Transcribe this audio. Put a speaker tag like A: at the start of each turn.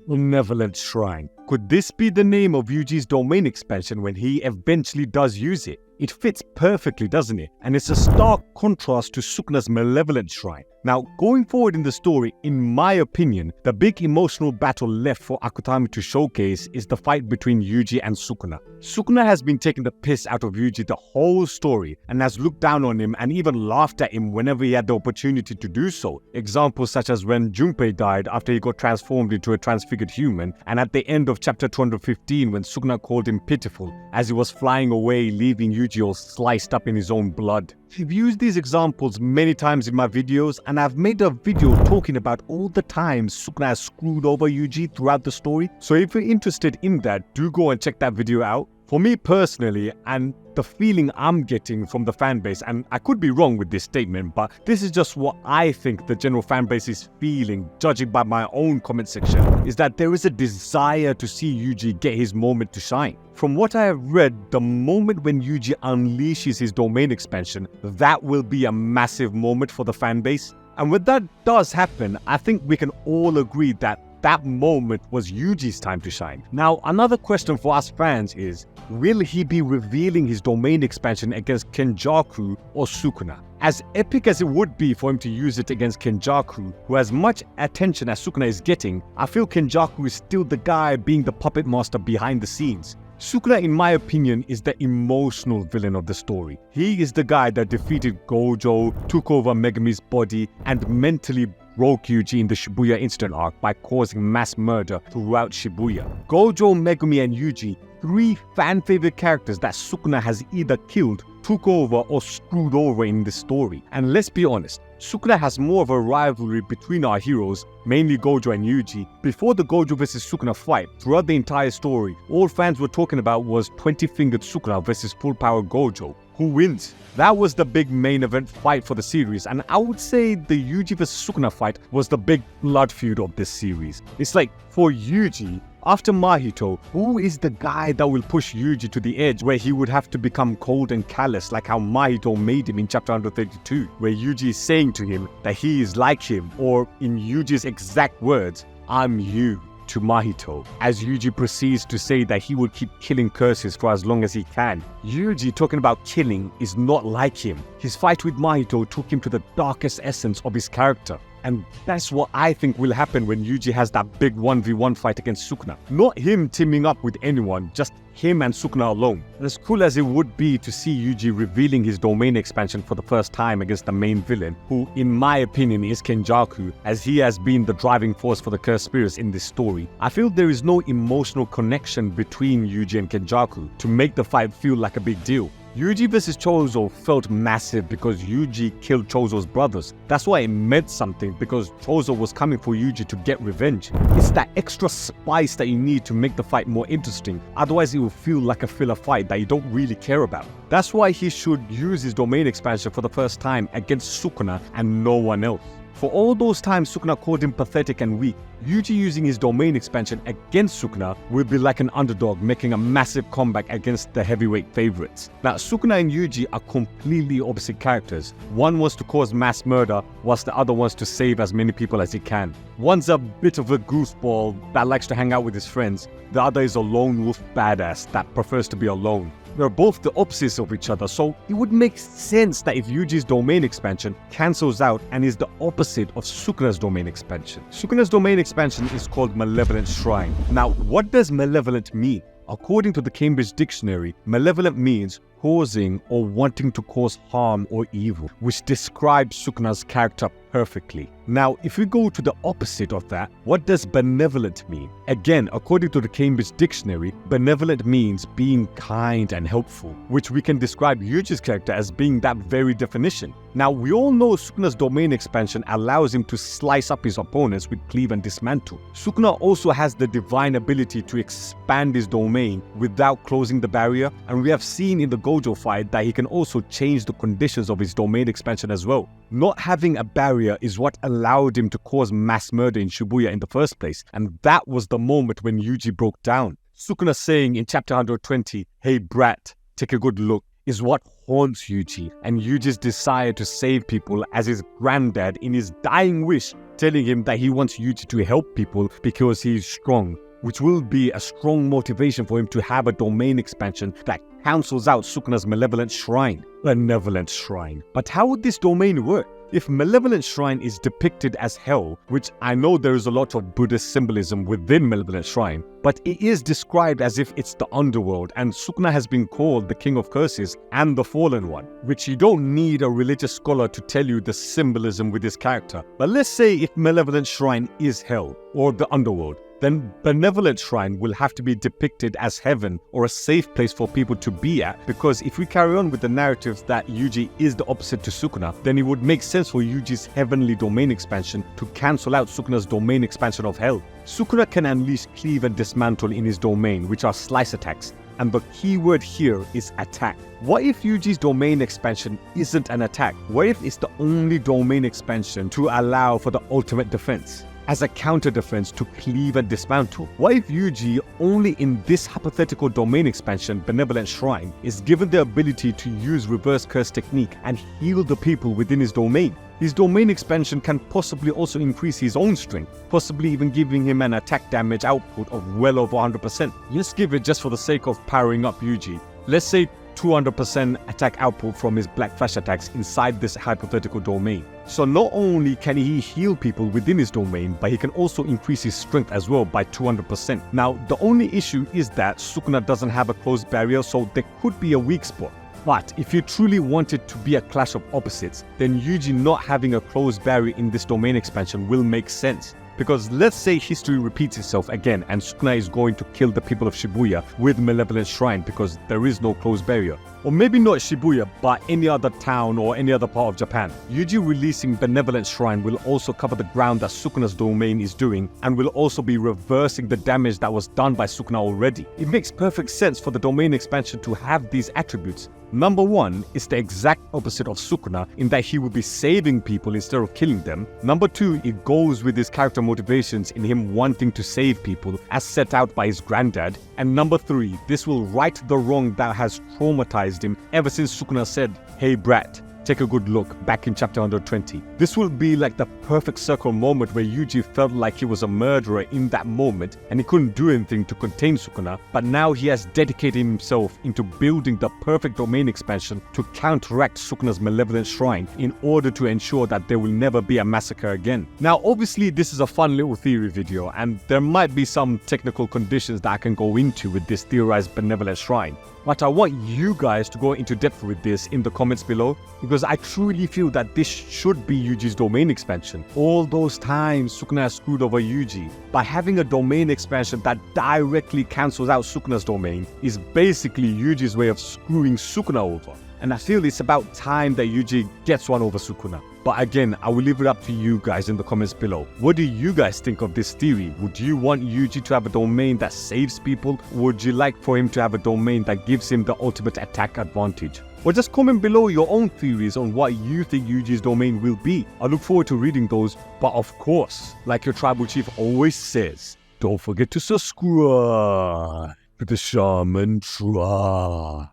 A: Benevolent Shrine. Could this be the name of Yuji's domain expansion when he eventually does use it? It fits perfectly, doesn't it? And it's a stark contrast to Sukuna's Malevolent Shrine. Now, going forward in the story, in my opinion, the big emotional battle left for Akutami to showcase is the fight between Yuji and Sukuna. Sukuna has been taking the piss out of Yuji the whole story and has looked down on him and even laughed at him whenever he had the opportunity to do so. Examples such as when Junpei died after he got transformed into a transfigured human, and at the end of chapter 215 when Sukuna called him pitiful as he was flying away, leaving Yuji all sliced up in his own blood. I've used these examples many times in my videos, and I've made a video talking about all the times Sukuna has screwed over Yuji throughout the story. So if you're interested in that, do go and check that video out. For me personally, and the feeling I'm getting from the fanbase, and I could be wrong with this statement, but this is just what I think the general fanbase is feeling, judging by my own comment section, is that there is a desire to see Yuji get his moment to shine. From what I have read, the moment when Yuji unleashes his domain expansion, that will be a massive moment for the fanbase. And when that does happen, I think we can all agree that that moment was Yuji's time to shine. Now, another question for us fans is, will he be revealing his domain expansion against Kenjaku or Sukuna? As epic as it would be for him to use it against Kenjaku, who has much attention as Sukuna is getting, I feel Kenjaku is still the guy being the puppet master behind the scenes. Sukuna, in my opinion, is the emotional villain of the story. He is the guy that defeated Gojo, took over Megami's body, and mentally broke Yuji in the Shibuya incident arc by causing mass murder throughout Shibuya. Gojo, Megumi, and Yuji, three fan-favorite characters that Sukuna has either killed, took over, or screwed over in this story. And let's be honest, Sukuna has more of a rivalry between our heroes, mainly Gojo and Yuji. Before the Gojo vs Sukuna fight, throughout the entire story, all fans were talking about was 20-fingered Sukuna versus full-power Gojo. Who wins? That was the big main event fight for the series, and I would say the Yuji vs Sukuna fight was the big blood feud of this series. It's like, for Yuji, after Mahito, who is the guy that will push Yuji to the edge where he would have to become cold and callous like how Mahito made him in chapter 132, where Yuji is saying to him that he is like him, or in Yuji's exact words, "I'm you," to Mahito, as Yuji proceeds to say that he will keep killing curses for as long as he can. Yuji talking about killing is not like him. His fight with Mahito took him to the darkest essence of his character. And that's what I think will happen when Yuji has that big 1v1 fight against Sukuna. Not him teaming up with anyone, just him and Sukuna alone. As cool as it would be to see Yuji revealing his domain expansion for the first time against the main villain, who in my opinion is Kenjaku, as he has been the driving force for the cursed spirits in this story, I feel there is no emotional connection between Yuji and Kenjaku to make the fight feel like a big deal. Yuji vs Chozo felt massive because Yuji killed Chozo's brothers. That's why it meant something, because Chozo was coming for Yuji to get revenge. It's that extra spice that you need to make the fight more interesting, otherwise it will feel like a filler fight that you don't really care about. That's why he should use his domain expansion for the first time against Sukuna and no one else. For all those times Sukuna called him pathetic and weak, Yuji using his domain expansion against Sukuna will be like an underdog making a massive comeback against the heavyweight favorites. Now, Sukuna and Yuji are completely opposite characters. One wants to cause mass murder, whilst the other wants to save as many people as he can. One's a bit of a goofball that likes to hang out with his friends. The other is a lone wolf badass that prefers to be alone. They're both the opposites of each other, so it would make sense that if Yuji's domain expansion cancels out and is the opposite of Sukuna's domain expansion. Sukuna's domain expansion is called Malevolent Shrine. Now, what does malevolent mean? According to the Cambridge Dictionary, malevolent means causing or wanting to cause harm or evil, which describes Sukuna's character perfectly. Now, if we go to the opposite of that, what does benevolent mean? Again, according to the Cambridge Dictionary, benevolent means being kind and helpful, which we can describe Yuji's character as being that very definition. Now, we all know Sukuna's domain expansion allows him to slice up his opponents with cleave and dismantle. Sukuna also has the divine ability to expand his domain without closing the barrier, and we have seen in the Gojo fight that he can also change the conditions of his domain expansion as well. Not having a barrier is what allowed him to cause mass murder in Shibuya in the first place, and that was the moment when Yuji broke down. Sukuna saying in chapter 120, "Hey brat, take a good look. is what haunts Yuji, and Yuji's desire to save people as his granddad in his dying wish telling him that he wants Yuji to help people because he's strong, which will be a strong motivation for him to have a domain expansion that cancels out Sukuna's Malevolent Shrine. Benevolent Shrine. But how would this domain work? If Malevolent Shrine is depicted as hell, which I know there is a lot of Buddhist symbolism within Malevolent Shrine, but it is described as if it's the underworld, and Sukuna has been called the King of Curses and the Fallen One, which you don't need a religious scholar to tell you the symbolism with this character. But let's say if Malevolent Shrine is hell, or the underworld, then Benevolent Shrine will have to be depicted as heaven or a safe place for people to be at, because if we carry on with the narrative that Yuji is the opposite to Sukuna, then it would make sense for Yuji's heavenly domain expansion to cancel out Sukuna's domain expansion of hell. Sukuna can unleash cleave and dismantle in his domain, which are slice attacks, and the key word here is attack. What if Yuji's domain expansion isn't an attack? What if it's the only domain expansion to allow for the ultimate defense, as a counter defense to cleave and dismantle? What if Yuji, only in this hypothetical domain expansion, Benevolent Shrine, is given the ability to use reverse curse technique and heal the people within his domain? His domain expansion can possibly also increase his own strength, possibly even giving him an attack damage output of well over 100%. Let's give it, just for the sake of powering up Yuji, let's say 200% attack output from his Black Flash attacks inside this hypothetical domain. So not only can he heal people within his domain, but he can also increase his strength as well by 200%. Now, the only issue is that Sukuna doesn't have a closed barrier, so there could be a weak spot. But if you truly want it to be a clash of opposites, then Yuji not having a closed barrier in this domain expansion will make sense. Because let's say history repeats itself again and Sukuna is going to kill the people of Shibuya with Malevolent Shrine because there is no closed barrier. Or maybe not Shibuya, but any other town or any other part of Japan. Yuji releasing Benevolent Shrine will also cover the ground that Sukuna's domain is doing, and will also be reversing the damage that was done by Sukuna already. It makes perfect sense for the domain expansion to have these attributes. Number one is the exact opposite of Sukuna in that he will be saving people instead of killing them. Number two, it goes with his character motivations in him wanting to save people as set out by his granddad. And number three, this will right the wrong that has traumatized him ever since Sukuna said, "Hey brat, take a good look," back in chapter 120. This will be like the perfect circle moment where Yuji felt like he was a murderer in that moment and he couldn't do anything to contain Sukuna, but now he has dedicated himself into building the perfect domain expansion to counteract Sukuna's Malevolent Shrine in order to ensure that there will never be a massacre again. Now obviously this is a fun little theory video and there might be some technical conditions that I can go into with this theorized Benevolent Shrine. But I want you guys to go into depth with this in the comments below, because I truly feel that this should be Yuji's domain expansion. All those times Sukuna has screwed over Yuji, by having a domain expansion that directly cancels out Sukuna's domain is basically Yuji's way of screwing Sukuna over. And I feel it's about time that Yuji gets one over Sukuna. But again, I will leave it up to you guys in the comments below. What do you guys think of this theory? Would you want Yuji to have a domain that saves people? Or would you like for him to have a domain that gives him the ultimate attack advantage? Or just comment below your own theories on what you think Yuji's domain will be. I look forward to reading those. But of course, like your tribal chief always says, don't forget to subscribe to the Shaman Tribe.